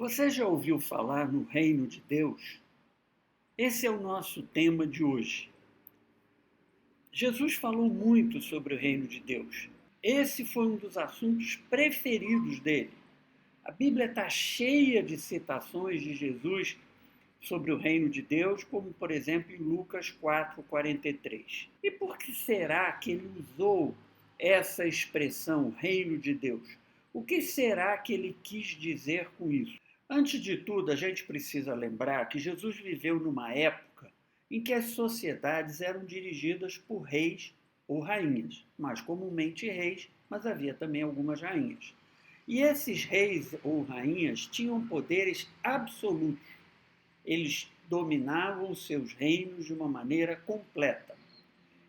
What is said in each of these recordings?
Você já ouviu falar no reino de Deus? Esse é o nosso tema de hoje. Jesus falou muito sobre o reino de Deus. Esse foi um dos assuntos preferidos dele. A Bíblia está cheia de citações de Jesus sobre o reino de Deus, como por exemplo em Lucas 4:43. E por que será que ele usou essa expressão, reino de Deus? O que será que ele quis dizer com isso? Antes de tudo, a gente precisa lembrar que Jesus viveu numa época em que as sociedades eram dirigidas por reis ou rainhas, mais comumente reis, mas havia também algumas rainhas. E esses reis ou rainhas tinham poderes absolutos. Eles dominavam os seus reinos de uma maneira completa.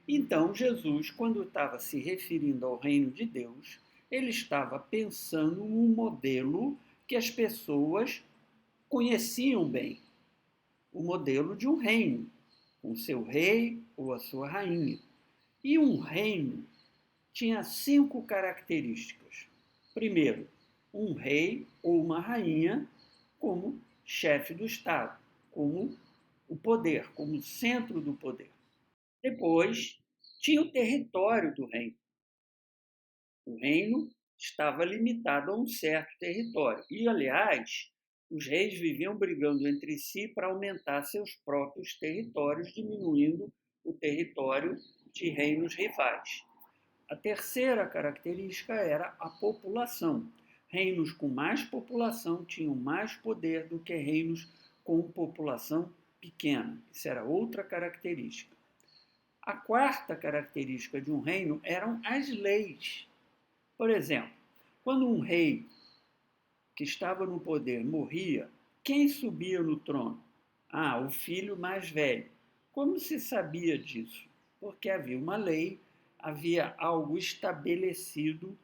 Então, Jesus, quando estava se referindo ao reino de Deus, ele estava pensando num modelo que as pessoas conheciam bem, o modelo de um reino, com seu rei ou a sua rainha. E um reino tinha 5 características. Primeiro, um rei ou uma rainha como chefe do Estado, como o poder, como centro do poder. Depois, tinha o território do reino. O reino estava limitado a um certo território. E, aliás, os reis viviam brigando entre si para aumentar seus próprios territórios, diminuindo o território de reinos rivais. A terceira característica era a população. Reinos com mais população tinham mais poder do que reinos com população pequena. Isso era outra característica. A quarta característica de um reino eram as leis. Por exemplo, quando um rei que estava no poder morria, quem subia no trono? O filho mais velho. Como se sabia disso? Porque havia uma lei, havia algo estabelecido.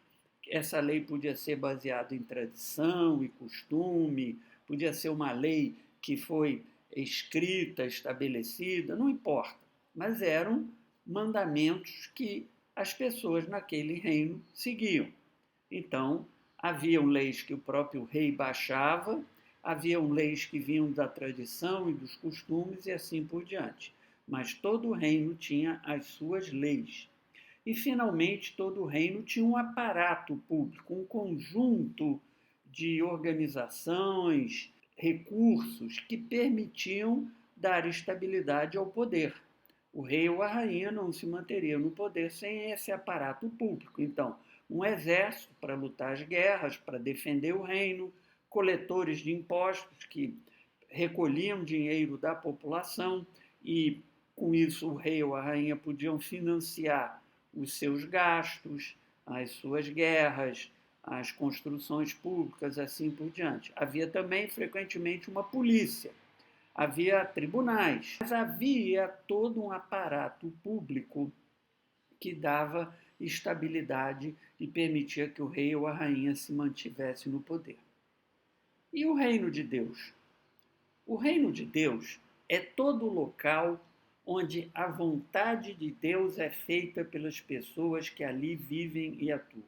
Essa lei podia ser baseada em tradição e costume, podia ser uma lei que foi escrita, estabelecida, não importa. Mas eram mandamentos que as pessoas naquele reino seguiam. Então, haviam leis que o próprio rei baixava, haviam leis que vinham da tradição e dos costumes e assim por diante. Mas todo o reino tinha as suas leis. E, finalmente, todo o reino tinha um aparato público, um conjunto de organizações, recursos que permitiam dar estabilidade ao poder. O rei ou a rainha não se manteria no poder sem esse aparato público. Então, um exército para lutar as guerras, para defender o reino, coletores de impostos que recolhiam dinheiro da população e, com isso, o rei ou a rainha podiam financiar os seus gastos, as suas guerras, as construções públicas, assim por diante. Havia também, frequentemente, uma polícia, havia tribunais, mas havia todo um aparato público que dava estabilidade e permitia que o rei ou a rainha se mantivesse no poder. E o reino de Deus? O reino de Deus é todo local onde a vontade de Deus é feita pelas pessoas que ali vivem e atuam.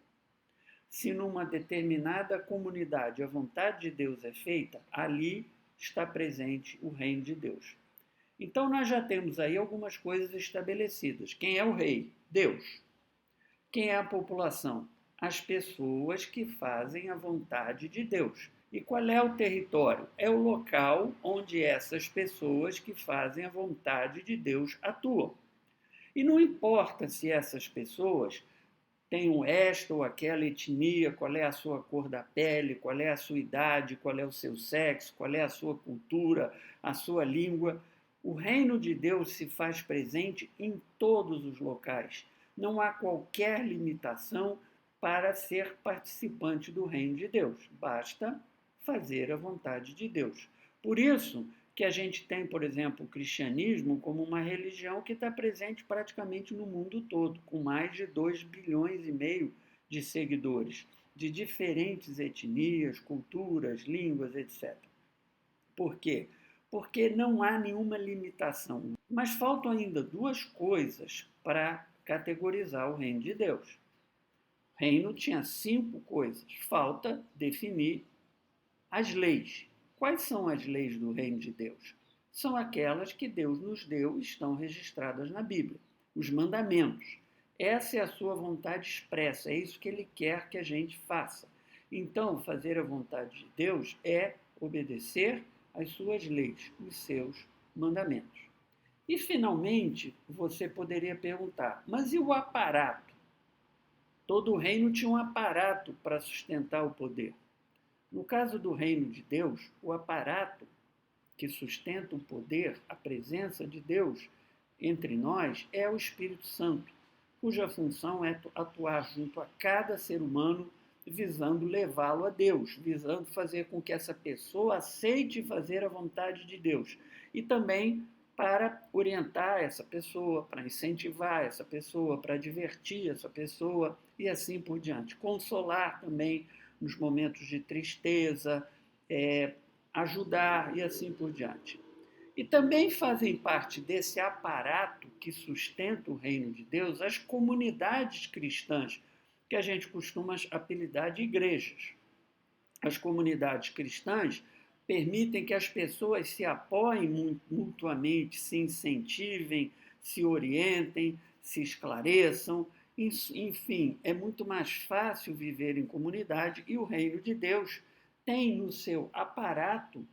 Se numa determinada comunidade a vontade de Deus é feita, ali está presente o reino de Deus. Então nós já temos aí algumas coisas estabelecidas. Quem é o rei? Deus. Quem é a população? As pessoas que fazem a vontade de Deus. E qual é o território? É o local onde essas pessoas que fazem a vontade de Deus atuam. E não importa se essas pessoas têm esta ou aquela etnia, qual é a sua cor da pele, qual é a sua idade, qual é o seu sexo, qual é a sua cultura, a sua língua. O reino de Deus se faz presente em todos os locais. Não há qualquer limitação para ser participante do reino de Deus. Basta fazer a vontade de Deus. Por isso que a gente tem, por exemplo, o cristianismo como uma religião que está presente praticamente no mundo todo, com mais de 2,5 bilhões de seguidores, de diferentes etnias, culturas, línguas, etc. Por quê? Porque não há nenhuma limitação. Mas faltam ainda 2 coisas para categorizar o reino de Deus. O reino tinha 5 coisas. Falta definir as leis. Quais são as leis do reino de Deus? São aquelas que Deus nos deu e estão registradas na Bíblia, os mandamentos. Essa é a sua vontade expressa, é isso que ele quer que a gente faça. Então, fazer a vontade de Deus é obedecer às suas leis, os seus mandamentos. E, finalmente, você poderia perguntar, mas e o aparato? Todo o reino tinha um aparato para sustentar o poder. No caso do reino de Deus, o aparato que sustenta o poder, a presença de Deus entre nós, é o Espírito Santo, cuja função é atuar junto a cada ser humano, visando levá-lo a Deus, visando fazer com que essa pessoa aceite fazer a vontade de Deus. E também para orientar essa pessoa, para incentivar essa pessoa, para divertir essa pessoa e assim por diante. Consolar também nos momentos de tristeza, ajudar e assim por diante. E também fazem parte desse aparato que sustenta o reino de Deus as comunidades cristãs, que a gente costuma apelidar de igrejas. As comunidades cristãs permitem que as pessoas se apoiem mutuamente, se incentivem, se orientem, se esclareçam. Enfim, é muito mais fácil viver em comunidade e o reino de Deus tem no seu aparato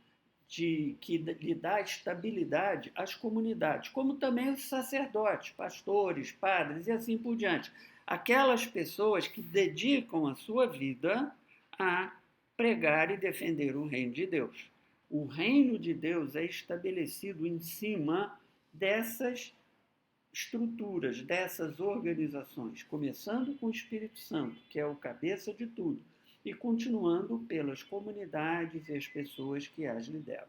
que lhe dá estabilidade às comunidades, como também os sacerdotes, pastores, padres e assim por diante. Aquelas pessoas que dedicam a sua vida a pregar e defender o reino de Deus. O reino de Deus é estabelecido em cima dessas estruturas, dessas organizações, começando com o Espírito Santo, que é o cabeça de tudo, e continuando pelas comunidades e as pessoas que as lideram.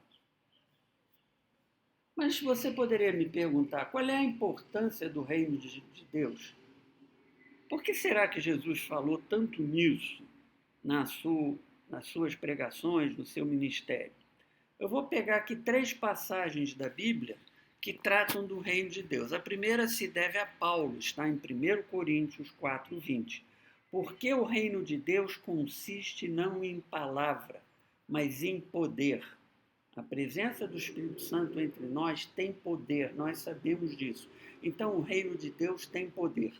Mas você poderia me perguntar qual é a importância do reino de Deus? Por que será que Jesus falou tanto nisso nas suas pregações, no seu ministério? Eu vou pegar aqui 3 passagens da Bíblia que tratam do reino de Deus. A primeira se deve a Paulo, está em 1 Coríntios 4:20. Porque o reino de Deus consiste não em palavra, mas em poder. A presença do Espírito Santo entre nós tem poder, nós sabemos disso. Então, o reino de Deus tem poder.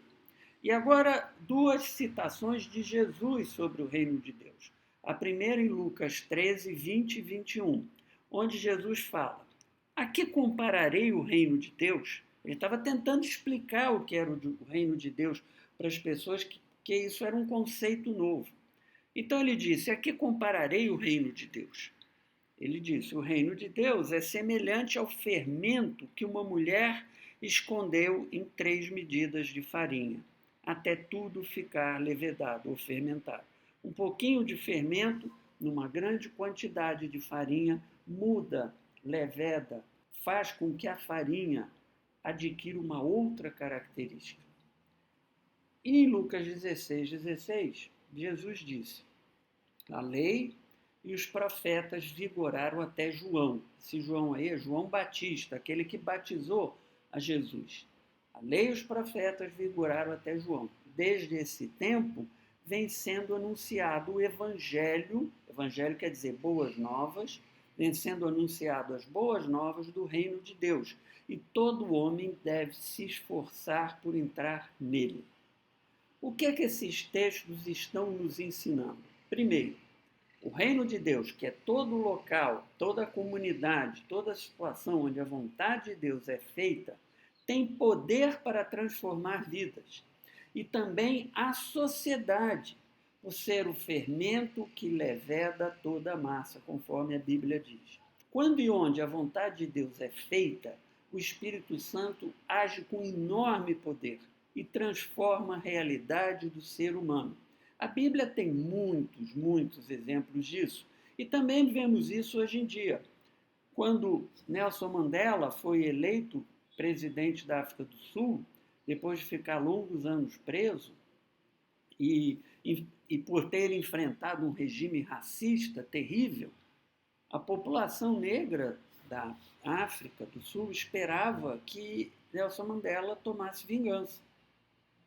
E agora, 2 citações de Jesus sobre o reino de Deus. A primeira em Lucas 13, 20 e 21, onde Jesus fala: a que compararei o reino de Deus? Ele estava tentando explicar o que era o reino de Deus para as pessoas que isso era um conceito novo. Então ele disse: a que compararei o reino de Deus? Ele disse: o reino de Deus é semelhante ao fermento que uma mulher escondeu em 3 medidas de farinha, até tudo ficar levedado ou fermentado. Um pouquinho de fermento numa grande quantidade de farinha muda, leveda, faz com que a farinha adquira uma outra característica. E em Lucas 16:16, Jesus disse: a lei e os profetas vigoraram até João. Esse João aí é João Batista, aquele que batizou a Jesus. A lei e os profetas vigoraram até João. Desde esse tempo vem sendo anunciado o evangelho quer dizer boas novas, vem sendo anunciado as boas novas do reino de Deus. E todo homem deve se esforçar por entrar nele. O que é que esses textos estão nos ensinando? Primeiro, o reino de Deus, que é todo local, toda comunidade, toda situação onde a vontade de Deus é feita, tem poder para transformar vidas. E também a sociedade, por ser o fermento que leveda toda a massa, conforme a Bíblia diz. Quando e onde a vontade de Deus é feita, o Espírito Santo age com enorme poder e transforma a realidade do ser humano. A Bíblia tem muitos exemplos disso. E também vemos isso hoje em dia. Quando Nelson Mandela foi eleito presidente da África do Sul, depois de ficar longos anos preso, e por ter enfrentado um regime racista terrível, a população negra da África do Sul esperava que Nelson Mandela tomasse vingança.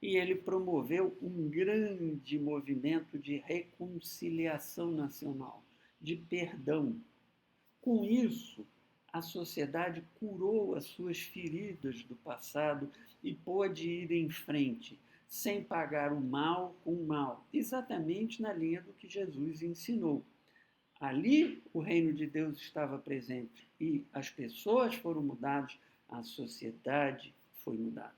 E ele promoveu um grande movimento de reconciliação nacional, de perdão. Com isso, a sociedade curou as suas feridas do passado e pôde ir em frente, sem pagar o mal com o mal, exatamente na linha do que Jesus ensinou. Ali o reino de Deus estava presente e as pessoas foram mudadas, a sociedade foi mudada.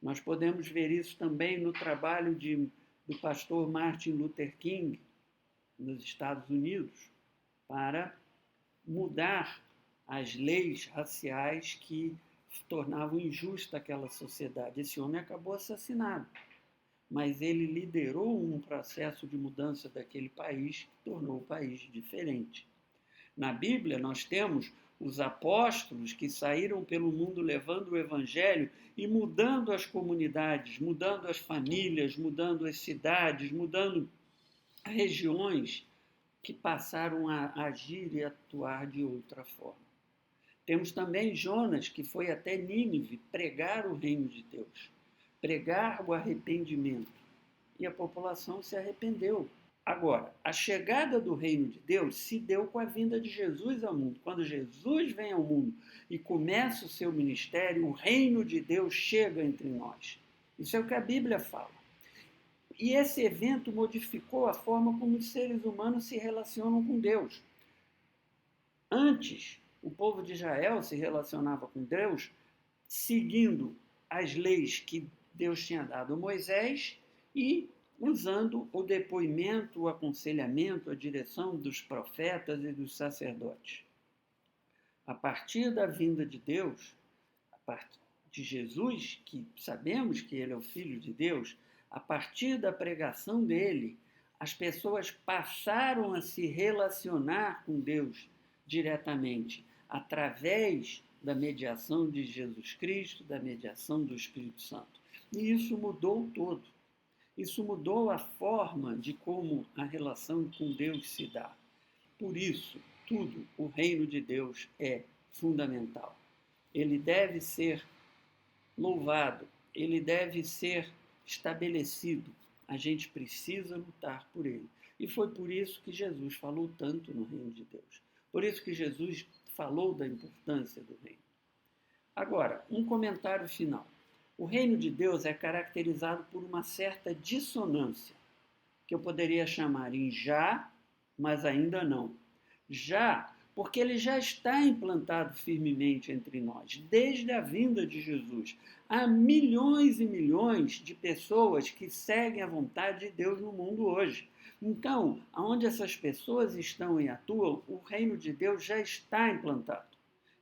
Nós podemos ver isso também no trabalho do pastor Martin Luther King, nos Estados Unidos, para mudar as leis raciais que tornavam injusta aquela sociedade. Esse homem acabou assassinado, mas ele liderou um processo de mudança daquele país que tornou o país diferente. Na Bíblia, nós temos os apóstolos que saíram pelo mundo levando o evangelho e mudando as comunidades, mudando as famílias, mudando as cidades, mudando as regiões que passaram a agir e atuar de outra forma. Temos também Jonas, que foi até Nínive pregar o reino de Deus, pregar o arrependimento. E a população se arrependeu. Agora, a chegada do reino de Deus se deu com a vinda de Jesus ao mundo. Quando Jesus vem ao mundo e começa o seu ministério, o reino de Deus chega entre nós. Isso é o que a Bíblia fala. E esse evento modificou a forma como os seres humanos se relacionam com Deus. Antes, o povo de Israel se relacionava com Deus seguindo as leis que Deus tinha dado a Moisés e usando o depoimento, o aconselhamento, a direção dos profetas e dos sacerdotes. A partir da vinda de Deus, a partir de Jesus, que sabemos que ele é o Filho de Deus, a partir da pregação dele, as pessoas passaram a se relacionar com Deus diretamente, através da mediação de Jesus Cristo, da mediação do Espírito Santo. E isso mudou todo. Isso mudou a forma de como a relação com Deus se dá. Por isso, tudo, o reino de Deus é fundamental. Ele deve ser louvado, ele deve ser estabelecido. A gente precisa lutar por ele. E foi por isso que Jesus falou tanto no reino de Deus. Por isso que Jesus falou da importância do reino. Agora, um comentário final. O reino de Deus é caracterizado por uma certa dissonância, que eu poderia chamar em já, mas ainda não. Já, porque ele já está implantado firmemente entre nós, desde a vinda de Jesus. Há milhões e milhões de pessoas que seguem a vontade de Deus no mundo hoje. Então, onde essas pessoas estão e atuam, o reino de Deus já está implantado.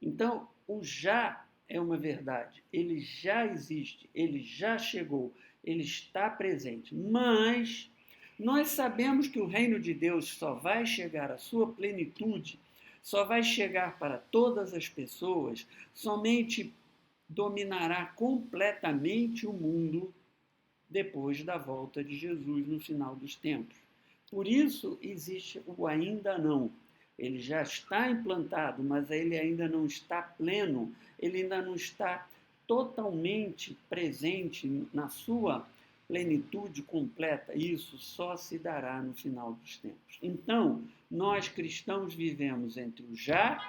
Então, o já é uma verdade, ele já existe, ele já chegou, ele está presente, mas nós sabemos que o reino de Deus só vai chegar à sua plenitude, só vai chegar para todas as pessoas, somente dominará completamente o mundo depois da volta de Jesus no final dos tempos. Por isso existe o ainda não. Ele já está implantado, mas ele ainda não está pleno, ele ainda não está totalmente presente na sua plenitude completa. Isso só se dará no final dos tempos. Então, nós cristãos vivemos entre o já,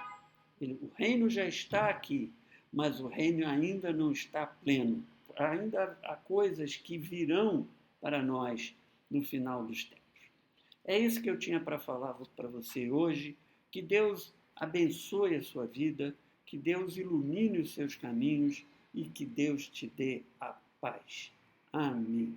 o reino já está aqui, mas o reino ainda não está pleno. Ainda há coisas que virão para nós no final dos tempos. É isso que eu tinha para falar para você hoje. Que Deus abençoe a sua vida, que Deus ilumine os seus caminhos e que Deus te dê a paz. Amém.